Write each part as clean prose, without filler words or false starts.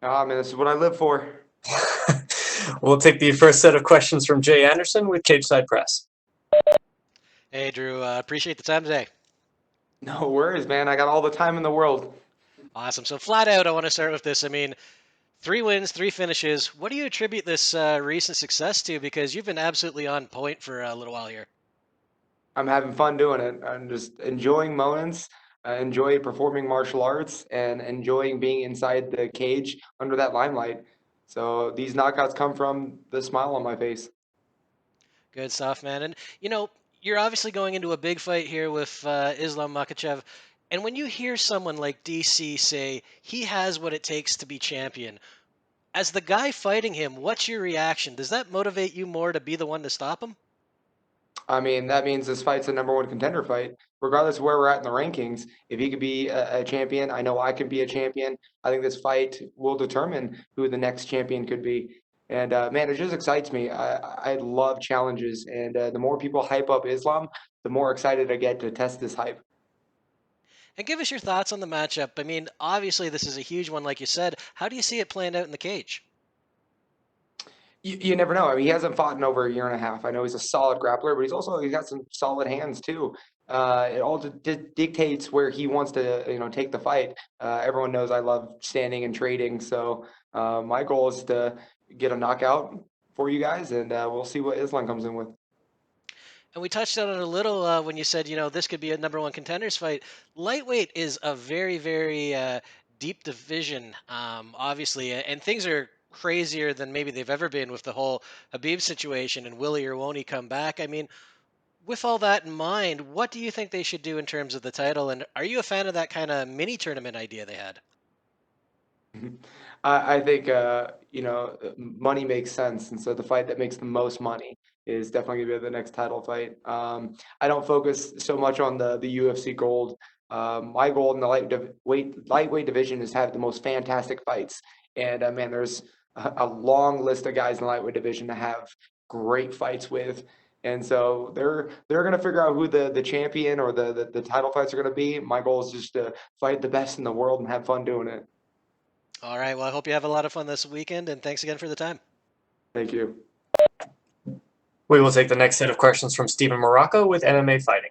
Ah, man, this is what I live for. We'll take the first set of questions from Jay Anderson with Cageside Press. Hey, Drew. Appreciate the time today. No worries, man. I got all the time in the world. Awesome. So, flat out, I want to start with this. I mean, 3 wins, 3 finishes. What do you attribute this recent success to? Because you've been absolutely on point for a little while here. I'm having fun doing it. I'm just enjoying moments. I enjoy performing martial arts and enjoying being inside the cage under that limelight. So these knockouts come from the smile on my face. Good stuff, man. And, you're obviously going into a big fight here with Islam Makhachev. And when you hear someone like DC say he has what it takes to be champion, as the guy fighting him, what's your reaction? Does that motivate you more to be the one to stop him? I mean, that means this fight's a number one contender fight, regardless of where we're at in the rankings. If he could be a champion, I know I could be a champion. I think this fight will determine who the next champion could be. And man, it just excites me. I love challenges, and the more people hype up Islam, the more excited I get to test this hype. And give us your thoughts on the matchup. I mean, obviously, this is a huge one, like you said. How do you see it playing out in the cage? You never know. I mean, he hasn't fought in over a year and a half. I know he's a solid grappler, but he's got some solid hands too. It all dictates where he wants to take the fight. Everyone knows I love standing and trading, so my goal is to get a knockout for you guys, and we'll see what Islam comes in with. And we touched on it a little when you said, this could be a number one contenders fight. Lightweight is a very, very deep division, obviously, and things are crazier than maybe they've ever been with the whole Habib situation and will he or won't he come back. I mean, with all that in mind, what do you think they should do in terms of the title? And are you a fan of that kind of mini tournament idea they had? I think money makes sense, and so the fight that makes the most money is definitely gonna be the next title fight. I don't focus so much on the UFC gold. My goal in the lightweight division is to have the most fantastic fights, and man, there's a long list of guys in the lightweight division to have great fights with. And so they're gonna figure out who the champion or the title fights are gonna be. My goal is just to fight the best in the world and have fun doing it. All right. Well, I hope you have a lot of fun this weekend, and thanks again for the time. Thank you. We will take the next set of questions from Stephen Morocco with MMA Fighting.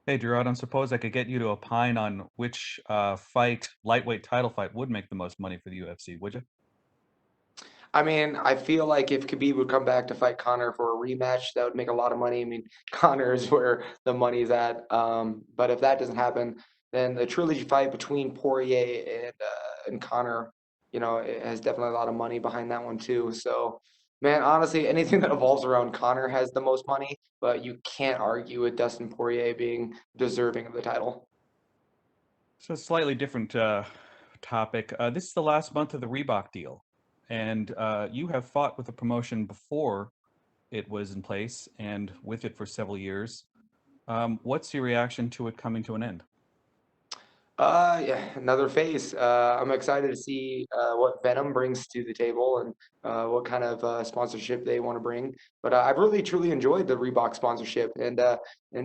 Hey, Drew, I don't suppose I could get you to opine on which lightweight title fight, would make the most money for the UFC, would you? I mean, I feel like if Khabib would come back to fight Connor for a rematch, that would make a lot of money. I mean, Connor is where the money's at. But if that doesn't happen, then the trilogy fight between Poirier and Connor, it has definitely a lot of money behind that one too. So, man, honestly, anything that evolves around Connor has the most money. But you can't argue with Dustin Poirier being deserving of the title. So, a slightly different topic. This is the last month of the Reebok deal, and you have fought with the promotion before it was in place and with it for several years. What's your reaction to it coming to an end? Yeah, another phase. I'm excited to see what Venom brings to the table and what kind of sponsorship they want to bring. But I've really truly enjoyed the Reebok sponsorship and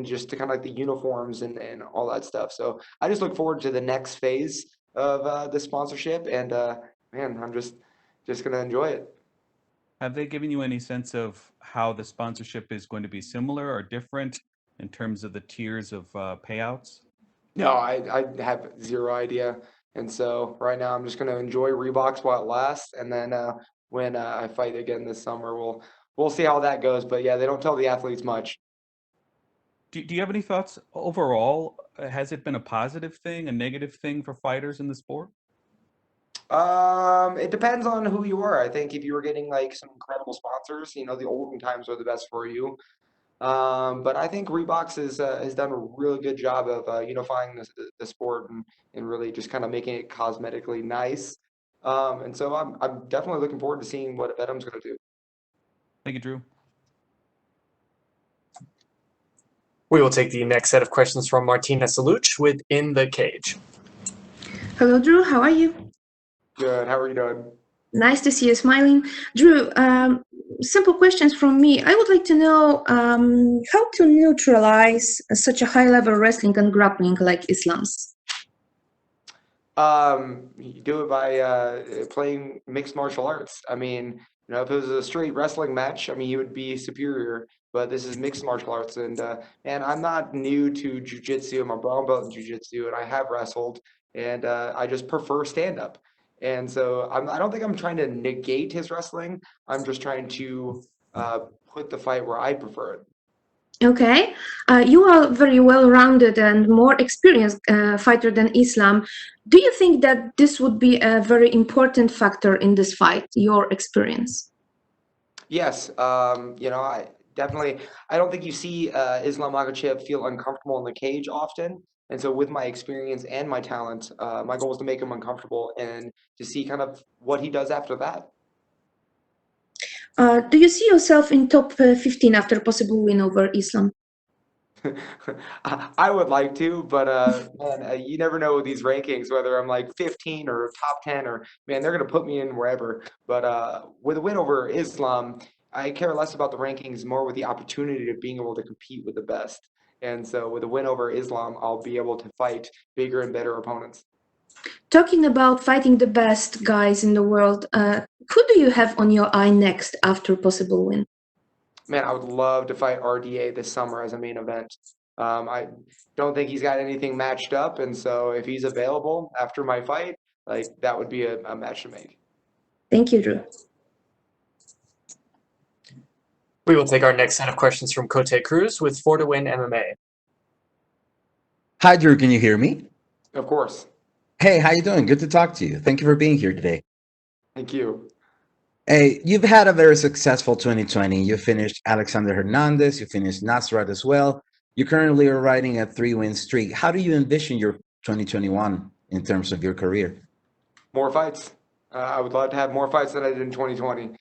just to kind of like the uniforms and all that stuff. So I just look forward to the next phase of the sponsorship and man, I'm just gonna enjoy it. Have they given you any sense of how the sponsorship is going to be similar or different in terms of the tiers of payouts? No, I have zero idea. And so right now I'm just gonna enjoy Reeboks while it lasts, and then when I fight again this summer, we'll see how that goes. But yeah, they don't tell the athletes much. Do you have any thoughts overall? Has it been a positive thing, a negative thing for fighters in the sport? It depends on who you are. I think if you were getting like some incredible sponsors, the olden times are the best for you. But I think Reeboks has done a really good job of unifying the sport and really just kind of making it cosmetically nice. And so I'm definitely looking forward to seeing what Venom's going to do. Thank you, Drew. We will take the next set of questions from Martina Saluch with In the Cage. Hello, Drew. How are you? Good. How are you doing? Nice to see you smiling. Drew, simple questions from me. I would like to know how to neutralize such a high level wrestling and grappling like Islam's. You do it by playing mixed martial arts. I mean, if it was a straight wrestling match, I mean, he would be superior. But this is mixed martial arts, and I'm not new to jujitsu. I'm a brown belt in jujitsu, and I have wrestled, and I just prefer stand up. And so I don't think I'm trying to negate his wrestling. I'm just trying to put the fight where I prefer it. Okay, you are very well-rounded and more experienced fighter than Islam. Do you think that this would be a very important factor in this fight, your experience? Yes, I definitely. I don't think you see Islam Makhachev feel uncomfortable in the cage often, and so with my experience and my talent, my goal is to make him uncomfortable and to see kind of what he does after that. Do you see yourself in top 15 after a possible win over Islam? I would like to, but man, you never know with these rankings whether I'm like 15 or top 10 or man, they're gonna put me in wherever. But with a win over Islam, I care less about the rankings, more with the opportunity of being able to compete with the best. And so with a win over Islam, I'll be able to fight bigger and better opponents. Talking about fighting the best guys in the world, who do you have on your eye next after possible win? Man, I would love to fight RDA this summer as a main event. I don't think he's got anything matched up, and so if he's available after my fight, like that would be a match to make. Thank you, Drew. We will take our next set of questions from Cote Cruz with 4 to Win MMA. Hi, Drew. Can you hear me? Of course. Hey, how you doing? Good to talk to you. Thank you for being here today. Thank you. Hey, you've had a very successful 2020. You finished Alexander Hernandez. You finished Nasrat as well. You currently are riding a 3-win streak. How do you envision your 2021 in terms of your career? More fights. I would love to have more fights than I did in 2020.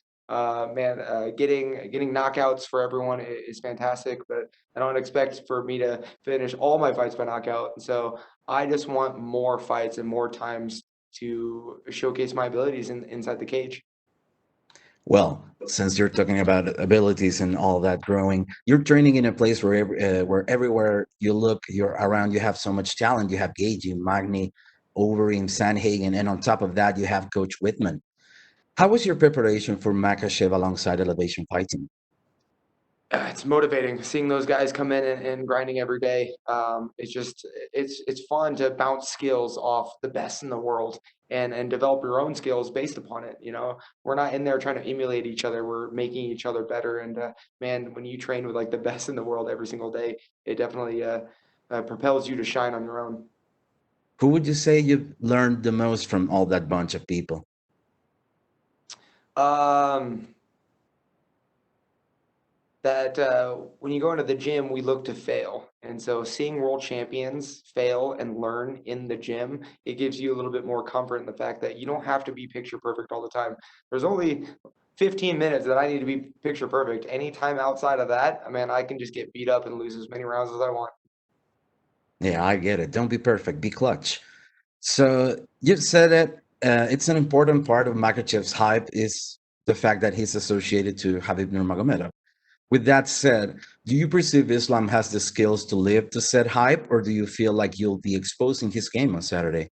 Getting knockouts for everyone is fantastic, but I don't expect for me to finish all my fights by knockout. So I just want more fights and more times to showcase my abilities inside the cage. Well, since you're talking about abilities and all that growing, you're training in a place where everywhere you look, you're around, you have so much talent. You have Gagey, Magny, Overeem, Sandhagen, and on top of that, you have Coach Whitman. How was your preparation for Makhachev alongside Elevation Fighting? It's motivating seeing those guys come in and grinding every day. It's fun to bounce skills off the best in the world and develop your own skills based upon it. We're not in there trying to emulate each other. We're making each other better. And man, when you train with like the best in the world every single day, it definitely propels you to shine on your own. Who would you say you've learned the most from all that bunch of people? That when you go into the gym, we look to fail. And so seeing world champions fail and learn in the gym, it gives you a little bit more comfort in the fact that you don't have to be picture perfect all the time. There's only 15 minutes that I need to be picture perfect. Any time outside of that, man, I can just get beat up and lose as many rounds as I want. Yeah, I get it. Don't be perfect, be clutch. So you've said it. It's an important part of Makhachev's hype is the fact that he's associated to Khabib Nurmagomedov. With that said, do you perceive Islam has the skills to live to said hype, or do you feel like you'll be exposing his game on Saturday?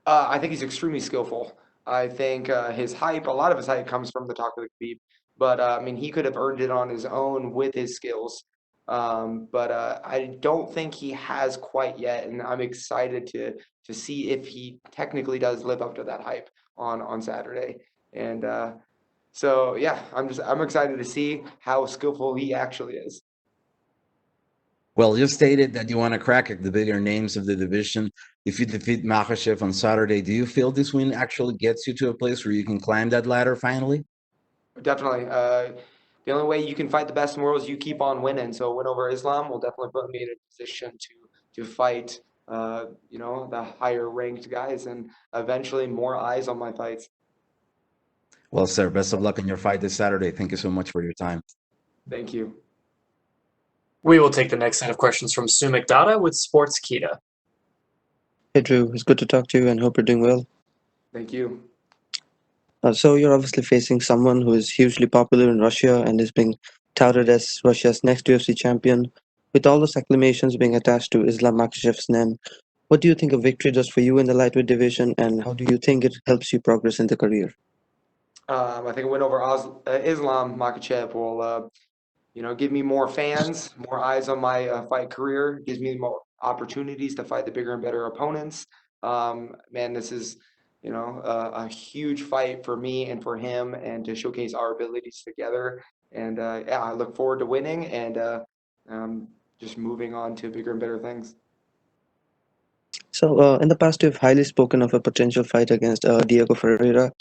I think he's extremely skillful. I think his hype, a lot of his hype comes from the talk of the Khabib, but I mean, he could have earned it on his own with his skills. But I don't think he has quite yet, and I'm excited to see if he technically does live up to that hype on Saturday. And so yeah, I'm excited to see how skillful he actually is. Well, you stated that you want to crack at the bigger names of the division. If you defeat Makhachev on Saturday, do you feel this win actually gets you to a place where you can climb that ladder finally? Definitely. The only way you can fight the best in the world is you keep on winning. So a win over Islam will definitely put me in a position to fight, the higher ranked guys and eventually more eyes on my fights. Well, sir, best of luck in your fight this Saturday. Thank you so much for your time. Thank you. We will take the next set of questions from Sumik Dada with Sports Kita. Hey Drew, it's good to talk to you and hope you're doing well. Thank you. So you're obviously facing someone who is hugely popular in Russia and is being touted as Russia's next UFC champion. With all those acclamations being attached to Islam Makhachev's name, What do you think a victory does for you in the lightweight division, and how do you think it helps you progress in the career? I think a win over Islam Makhachev will, give me more fans, more eyes on my fight career, gives me more opportunities to fight the bigger and better opponents. Man, this is, a huge fight for me and for him, and to showcase our abilities together. And yeah, I look forward to winning and just moving on to bigger and better things. So, in the past, you've highly spoken of a potential fight against Diego Ferreira.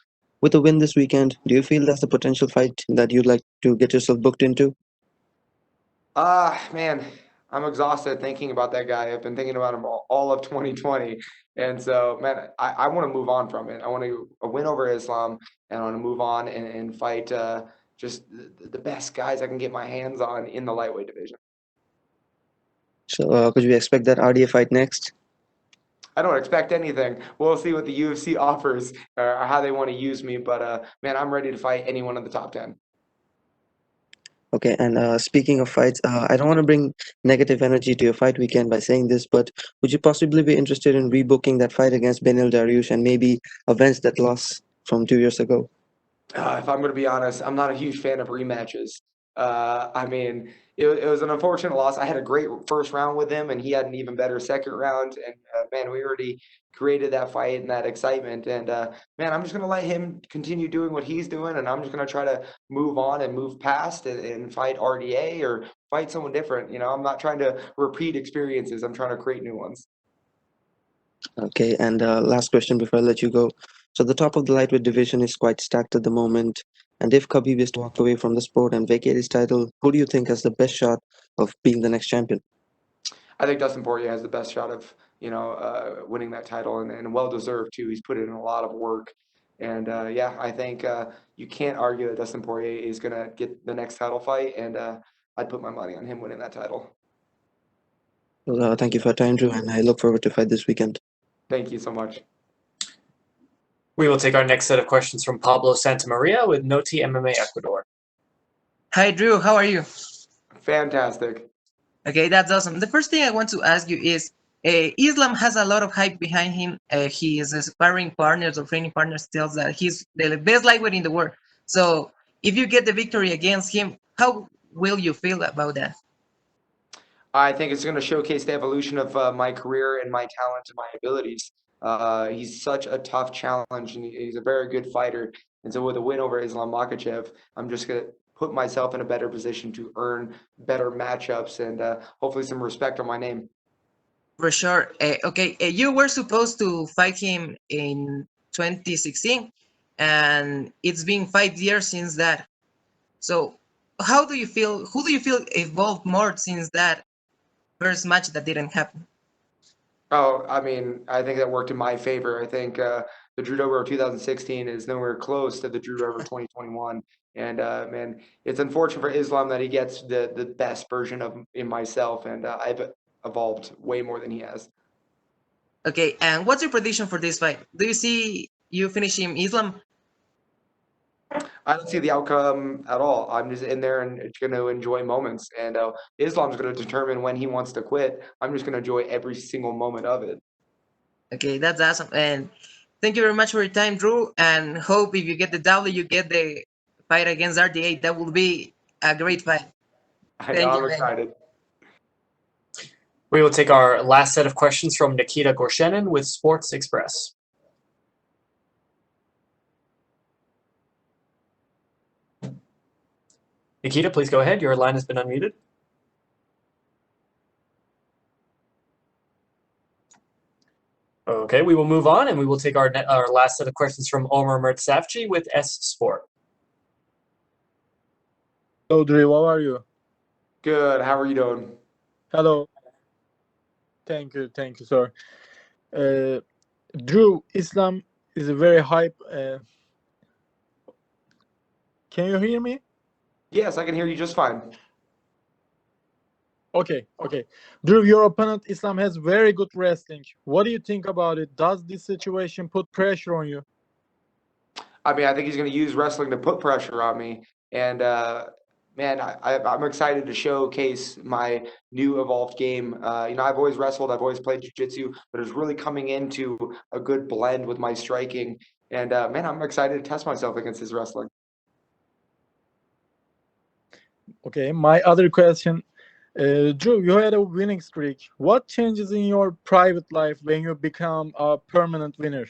With a win this weekend, do you feel that's the potential fight that you'd like to get yourself booked into? Man, I'm exhausted thinking about that guy. I've been thinking about him all of 2020. And so, man, I want to move on from it. I want to win over Islam, and I want to move on and fight just the best guys I can get my hands on in the lightweight division. So, could we expect that RDA fight next? I don't expect anything. We'll see what the UFC offers or how they want to use me. But man, I'm ready to fight anyone in the top 10. Okay, and speaking of fights, I don't want to bring negative energy to your fight weekend by saying this, but would you possibly be interested in rebooking that fight against Benil Dariush and maybe avenge that loss from 2 years ago? If I'm going to be honest, I'm not a huge fan of rematches. I mean, it was an unfortunate loss. I had a great first round with him, and he had an even better second round. And man, we already created that fight and that excitement. And man, I'm just going to let him continue doing what he's doing, and I'm just going to try to move on and move past and fight RDA or fight someone different. I'm not trying to repeat experiences. I'm trying to create new ones. Okay, and last question before I let you go. So the top of the lightweight division is quite stacked at the moment. And if Khabib is to walk away from the sport and vacate his title, who do you think has the best shot of being the next champion? I think Dustin Poirier has the best shot of winning that title, and well deserved too. He's put in a lot of work, and yeah, I think you can't argue that Dustin Poirier is gonna get the next title fight, and I'd put my money on him winning that title. Well, thank you for your time, Drew, and I look forward to fight this weekend. Thank you so much. We will take our next set of questions from Pablo Santamaria with Noti MMA Ecuador. Hi, Drew. How are you? Fantastic. Okay, that's awesome. The first thing I want to ask you is Islam has a lot of hype behind him. His sparring partners or training partners tells that he's the best lightweight in the world. So if you get the victory against him, how will you feel about that? I think it's going to showcase the evolution of my career and my talent and my abilities. He's such a tough challenge, and he's a very good fighter. And so, with a win over Islam Makhachev, I'm just going to put myself in a better position to earn better matchups and hopefully some respect on my name. For sure. Okay, you were supposed to fight him in 2016, and it's been 5 years since that. So how do you feel? Who do you feel evolved more since that first match that didn't happen? Oh, I mean, I think that worked in my favor. I think the Drew Dober of 2016 is nowhere close to the Drew Dober 2021. And man, it's unfortunate for Islam that he gets the best version of in myself, and I've evolved way more than he has. Okay, and what's your prediction for this fight? Do you see you finishing Islam? I don't see the outcome at all. I'm just in there and going to enjoy moments, and Islam's going to determine when he wants to quit. I'm just going to enjoy every single moment of it. Okay, that's awesome. And thank you very much for your time, Drew. And hope if you get the W, you get the fight against RDA. That will be a great fight. I know, I'm excited. We will take our last set of questions from Nikita Gorshenin with Sports Express. Nikita, please go ahead. Your line has been unmuted. Okay, we will move on, and we will take our last set of questions from Omar Mertzafchi with S Sport. Hello, Drew. How are you? Good. How are you doing? Hello. Thank you, sir. Drew, Islam is a very hype. Can you hear me? Yes, I can hear you just fine. Okay. Drew, your opponent Islam has very good wrestling. What do you think about it? Does this situation put pressure on you? I mean, I think he's going to use wrestling to put pressure on me. And man, I'm excited to showcase my new evolved game. I've always wrestled, I've always played jiu-jitsu, but it's really coming into a good blend with my striking. And man, I'm excited to test myself against his wrestling. Okay, my other question, Drew, you had a winning streak. What changes in your private life when you become a permanent winner?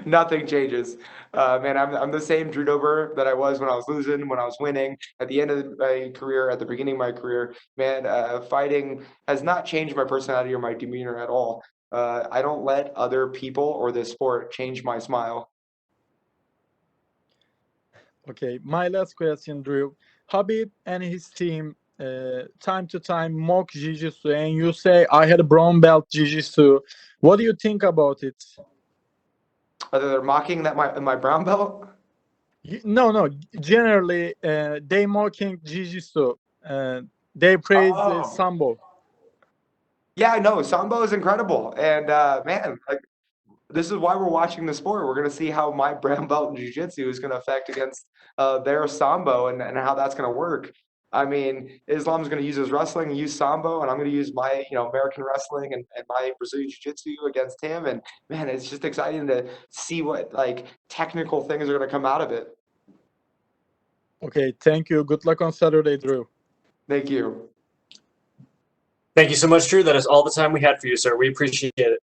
Nothing changes. Man, I'm the same Drew Dober that I was when I was losing, when I was winning. At the end of my career, at the beginning of my career, man, fighting has not changed my personality or my demeanor at all. I don't let other people or the sport change my smile. Okay, my last question, Drew. Habib and his team time to time mock jiu-jitsu, and you say I had a brown belt jiu-jitsu. What do you think about it? Whether they're mocking that my brown belt. No. Generally, they mocking jiu-jitsu. They praise Oh, sambo. yeah, no, Sambo is incredible. And man, like this is why we're watching the sport. We're going to see how my brown belt in jiu-jitsu is going to affect against their sambo and how that's going to work. I mean, Islam's going to use his wrestling and use sambo, and I'm going to use my American wrestling and my Brazilian jiu-jitsu against him. And man, it's just exciting to see what like technical things are going to come out of it. Okay, thank you. Good luck on Saturday, Drew. Thank you. Thank you so much, Drew. That is all the time we had for you, sir. We appreciate it.